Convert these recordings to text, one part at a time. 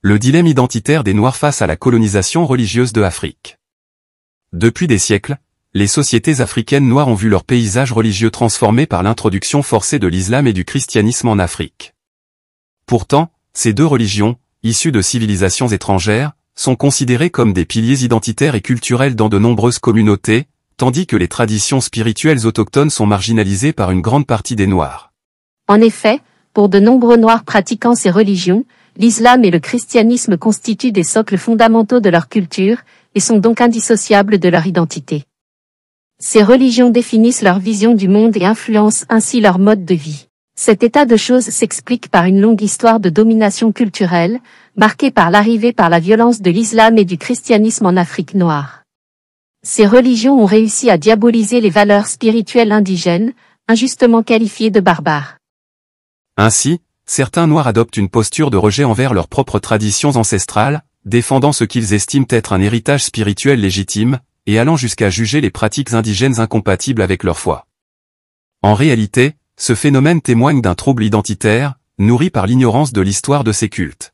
Le dilemme identitaire des Noirs face à la colonisation religieuse de Afrique. Depuis des siècles, les sociétés africaines noires ont vu leur paysage religieux transformé par l'introduction forcée de l'islam et du christianisme en Afrique. Pourtant, ces deux religions, issues de civilisations étrangères, sont considérées comme des piliers identitaires et culturels dans de nombreuses communautés, tandis que les traditions spirituelles autochtones sont marginalisées par une grande partie des Noirs. En effet, pour de nombreux Noirs pratiquant ces religions, l'islam et le christianisme constituent des socles fondamentaux de leur culture, et sont donc indissociables de leur identité. Ces religions définissent leur vision du monde et influencent ainsi leur mode de vie. Cet état de choses s'explique par une longue histoire de domination culturelle, marquée par l'arrivée par la violence de l'islam et du christianisme en Afrique noire. Ces religions ont réussi à diaboliser les valeurs spirituelles indigènes, injustement qualifiées de barbares. Ainsi, certains Noirs adoptent une posture de rejet envers leurs propres traditions ancestrales, défendant ce qu'ils estiment être un héritage spirituel légitime, et allant jusqu'à juger les pratiques indigènes incompatibles avec leur foi. En réalité, ce phénomène témoigne d'un trouble identitaire, nourri par l'ignorance de l'histoire de ces cultes.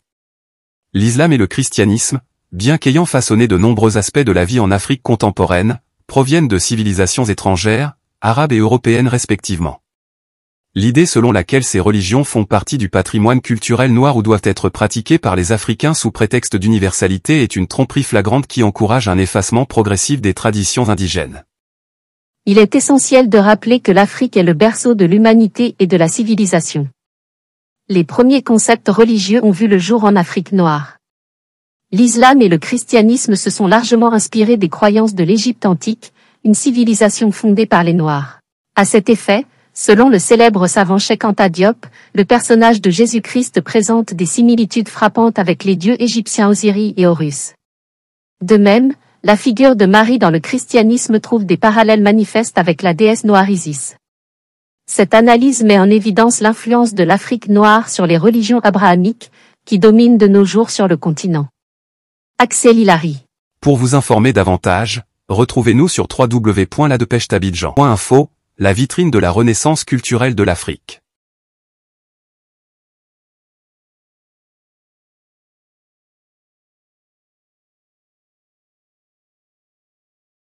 L'islam et le christianisme, bien qu'ayant façonné de nombreux aspects de la vie en Afrique contemporaine, proviennent de civilisations étrangères, arabes et européennes respectivement. L'idée selon laquelle ces religions font partie du patrimoine culturel noir ou doivent être pratiquées par les Africains sous prétexte d'universalité est une tromperie flagrante qui encourage un effacement progressif des traditions indigènes. Il est essentiel de rappeler que l'Afrique est le berceau de l'humanité et de la civilisation. Les premiers concepts religieux ont vu le jour en Afrique noire. L'islam et le christianisme se sont largement inspirés des croyances de l'Égypte antique, une civilisation fondée par les Noirs. À cet effet, selon le célèbre savant Cheikh Anta Diop, le personnage de Jésus-Christ présente des similitudes frappantes avec les dieux égyptiens Osiris et Horus. De même, la figure de Marie dans le christianisme trouve des parallèles manifestes avec la déesse noire Isis. Cette analyse met en évidence l'influence de l'Afrique noire sur les religions abrahamiques, qui dominent de nos jours sur le continent. Axel Hilary. Pour vous informer davantage, retrouvez-nous sur www.ladepêchetabidjan.info, la vitrine de la renaissance culturelle de l'Afrique.